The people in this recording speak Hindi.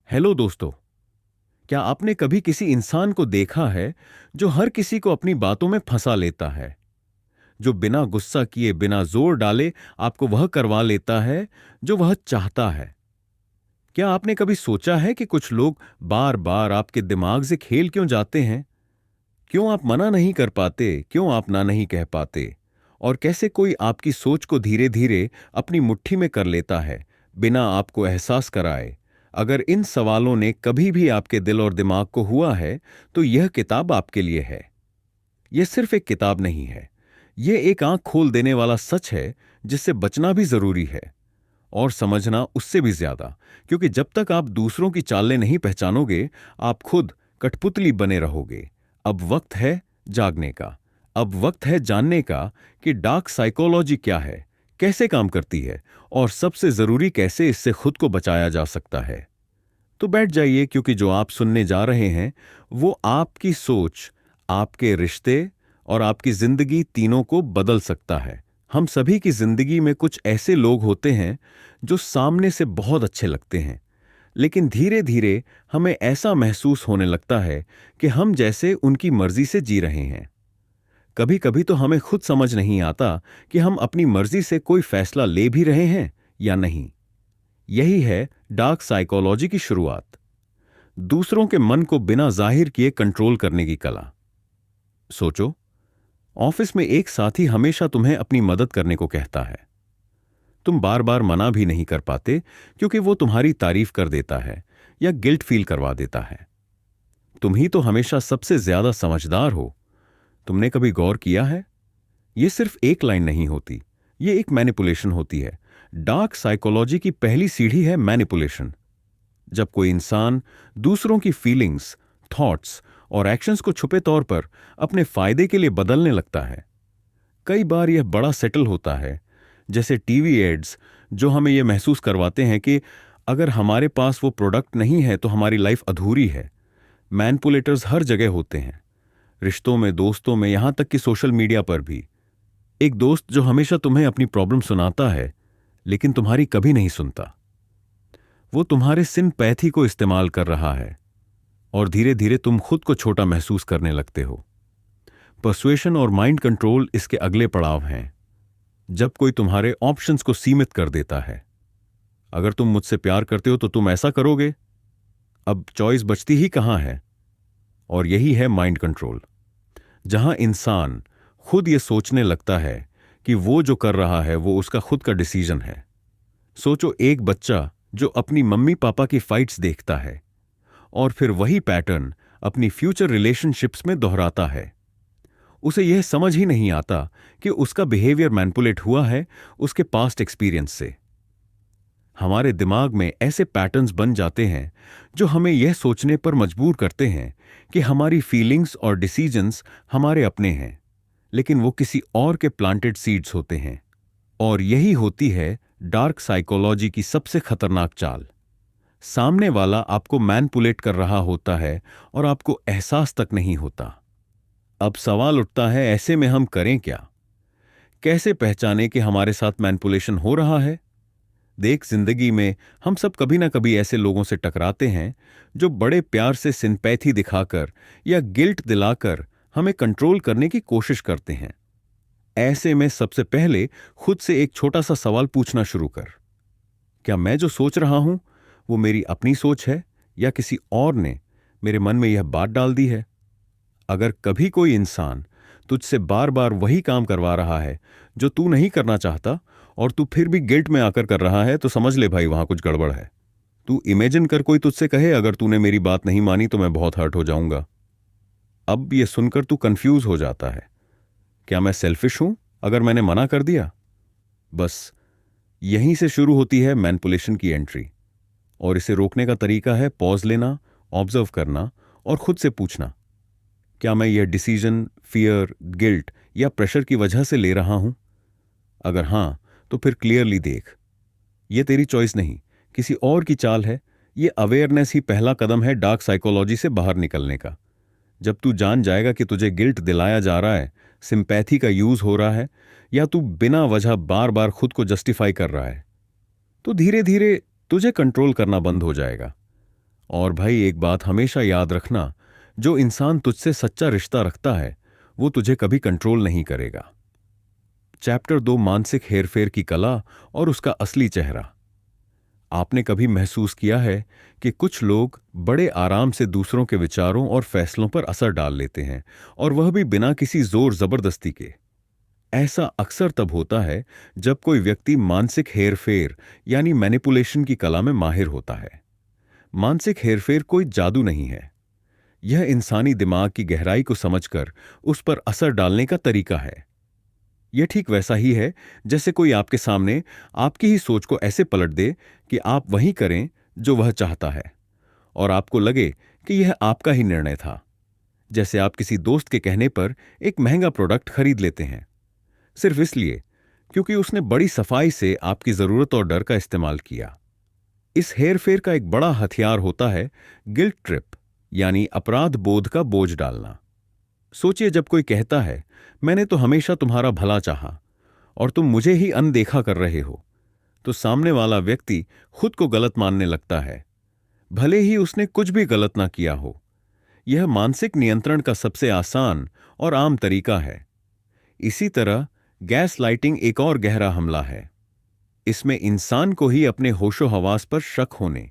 हेलो दोस्तों। क्या आपने कभी किसी इंसान को देखा है जो हर किसी को अपनी बातों में फंसा लेता है, जो बिना गुस्सा किए बिना जोर डाले आपको वह करवा लेता है जो वह चाहता है? क्या आपने कभी सोचा है कि कुछ लोग बार बार आपके दिमाग से खेल क्यों जाते हैं? क्यों आप मना नहीं कर पाते, क्यों आप ना नहीं कह पाते, और कैसे कोई आपकी सोच को धीरे धीरे अपनी मुट्ठी में कर लेता है बिना आपको एहसास कराए? अगर इन सवालों ने कभी भी आपके दिल और दिमाग को हुआ है तो यह किताब आपके लिए है। यह सिर्फ एक किताब नहीं है, यह एक आंख खोल देने वाला सच है जिससे बचना भी जरूरी है और समझना उससे भी ज्यादा, क्योंकि जब तक आप दूसरों की चालें नहीं पहचानोगे आप खुद कठपुतली बने रहोगे। अब वक्त है जागने का। अब वक्त है जानने का कि डार्क साइकोलॉजी क्या है, कैसे काम करती है, और सबसे जरूरी कैसे इससे खुद को बचाया जा सकता है। तो बैठ जाइए, क्योंकि जो आप सुनने जा रहे हैं वो आपकी सोच, आपके रिश्ते और आपकी जिंदगी तीनों को बदल सकता है। हम सभी की जिंदगी में कुछ ऐसे लोग होते हैं जो सामने से बहुत अच्छे लगते हैं, लेकिन धीरे धीरे हमें ऐसा महसूस होने लगता है कि हम जैसे उनकी मर्जी से जी रहे हैं। कभी कभी तो हमें खुद समझ नहीं आता कि हम अपनी मर्जी से कोई फैसला ले भी रहे हैं या नहीं। यही है डार्क साइकोलॉजी की शुरुआत, दूसरों के मन को बिना जाहिर किए कंट्रोल करने की कला। सोचो, ऑफिस में एक साथी हमेशा तुम्हें अपनी मदद करने को कहता है। तुम बार बार मना भी नहीं कर पाते क्योंकि वो तुम्हारी तारीफ कर देता है या गिल्ट फील करवा देता है। तुम ही तो हमेशा सबसे ज्यादा समझदार हो। तुमने कभी गौर किया है, ये सिर्फ एक लाइन नहीं होती, ये एक मैनिपुलेशन होती है। डार्क साइकोलॉजी की पहली सीढ़ी है मैनिपुलेशन। जब कोई इंसान दूसरों की फीलिंग्स, थॉट्स और एक्शंस को छुपे तौर पर अपने फायदे के लिए बदलने लगता है। कई बार यह बड़ा सेटल होता है, जैसे टीवी एड्स जो हमें यह महसूस करवाते हैं कि अगर हमारे पास वो प्रोडक्ट नहीं है तो हमारी लाइफ अधूरी है। मैनिपुलेटर्स हर जगह होते हैं, रिश्तों में, दोस्तों में, यहां तक कि सोशल मीडिया पर भी। एक दोस्त जो हमेशा तुम्हें अपनी प्रॉब्लम सुनाता है लेकिन तुम्हारी कभी नहीं सुनता, वो तुम्हारे सिंपैथी को इस्तेमाल कर रहा है और धीरे धीरे तुम खुद को छोटा महसूस करने लगते हो। पर्सुएशन और माइंड कंट्रोल इसके अगले पड़ाव हैं, जब कोई तुम्हारे ऑप्शंस को सीमित कर देता है। अगर तुम मुझसे प्यार करते हो तो तुम ऐसा करोगे। अब चॉइस बचती ही कहां है? और यही है माइंड कंट्रोल, जहां इंसान खुद ये सोचने लगता है कि वो जो कर रहा है वो उसका खुद का डिसीजन है। सोचो, एक बच्चा जो अपनी मम्मी पापा की फाइट्स देखता है और फिर वही पैटर्न अपनी फ्यूचर रिलेशनशिप्स में दोहराता है। उसे यह समझ ही नहीं आता कि उसका बिहेवियर मैनिपुलेट हुआ है उसके पास्ट एक्सपीरियंस से। हमारे दिमाग में ऐसे पैटर्न्स बन जाते हैं जो हमें यह सोचने पर मजबूर करते हैं कि हमारी फीलिंग्स और डिसीजंस हमारे अपने हैं, लेकिन वो किसी और के प्लांटेड सीड्स होते हैं। और यही होती है डार्क साइकोलॉजी की सबसे खतरनाक चाल। सामने वाला आपको मैनिपुलेट कर रहा होता है और आपको एहसास तक नहीं होता। अब सवाल उठता है, ऐसे में हम करें क्या? कैसे पहचाने कि हमारे साथ मैनिपुलेशन हो रहा है? देख, जिंदगी में हम सब कभी ना कभी ऐसे लोगों से टकराते हैं जो बड़े प्यार से सिंपैथी दिखाकर या गिल्ट दिलाकर हमें कंट्रोल करने की कोशिश करते हैं। ऐसे में सबसे पहले खुद से एक छोटा सा सवाल पूछना शुरू कर। क्या मैं जो सोच रहा हूं वो मेरी अपनी सोच है या किसी और ने मेरे मन में यह बात डाल दी है? अगर कभी कोई इंसान तुझसे बार बार वही काम करवा रहा है जो तू नहीं करना चाहता और तू फिर भी गिल्ट में आकर कर रहा है, तो समझ ले भाई, वहां कुछ गड़बड़ है। तू इमेजिन कर, कोई तुझसे कहे अगर तूने मेरी बात नहीं मानी तो मैं बहुत हर्ट हो जाऊंगा। अब यह सुनकर तू कंफ्यूज हो जाता है। क्या मैं सेल्फिश हूं अगर मैंने मना कर दिया? बस यहीं से शुरू होती है मैनिपुलेशन की एंट्री। और इसे रोकने का तरीका है पॉज लेना, ऑब्जर्व करना और खुद से पूछना, क्या मैं यह डिसीजन फियर, गिल्ट या प्रेशर की वजह से ले रहा हूं? अगर हां, तो फिर क्लियरली देख, यह तेरी चॉइस नहीं, किसी और की चाल है। यह अवेयरनेस ही पहला कदम है डार्क साइकोलॉजी से बाहर निकलने का। जब तू जान जाएगा कि तुझे गिल्ट दिलाया जा रहा है, सिंपैथी का यूज हो रहा है, या तू बिना वजह बार बार खुद को जस्टिफाई कर रहा है, तो धीरे धीरे तुझे कंट्रोल करना बंद हो जाएगा और भाई एक बात हमेशा याद रखना, जो इंसान तुझसे सच्चा रिश्ता रखता है वो तुझे कभी कंट्रोल नहीं करेगा। चैप्टर 2, मानसिक हेरफेर की कला और उसका असली चेहरा। आपने कभी महसूस किया है कि कुछ लोग बड़े आराम से दूसरों के विचारों और फैसलों पर असर डाल लेते हैं, और वह भी बिना किसी जोर जबरदस्ती के। ऐसा अक्सर तब होता है जब कोई व्यक्ति मानसिक हेरफेर यानी मैनिपुलेशन की कला में माहिर होता है। मानसिक हेरफेर कोई जादू नहीं है, यह इंसानी दिमाग की गहराई को समझकर उस पर असर डालने का तरीका है। यह ठीक वैसा ही है जैसे कोई आपके सामने आपकी ही सोच को ऐसे पलट दे कि आप वही करें जो वह चाहता है, और आपको लगे कि यह आपका ही निर्णय था। जैसे आप किसी दोस्त के कहने पर एक महंगा प्रोडक्ट खरीद लेते हैं, सिर्फ इसलिए क्योंकि उसने बड़ी सफाई से आपकी जरूरत और डर का इस्तेमाल किया। इस हेरफेर का एक बड़ा हथियार होता है गिल्ट ट्रिप, यानी अपराध बोध का बोझ डालना। सोचिए, जब कोई कहता है मैंने तो हमेशा तुम्हारा भला चाहा और तुम मुझे ही अनदेखा कर रहे हो, तो सामने वाला व्यक्ति खुद को गलत मानने लगता है, भले ही उसने कुछ भी गलत ना किया हो। यह मानसिक नियंत्रण का सबसे आसान और आम तरीका है। इसी तरह गैस लाइटिंग एक और गहरा हमला है। इसमें इंसान को ही अपने होशो हवास पर शक होने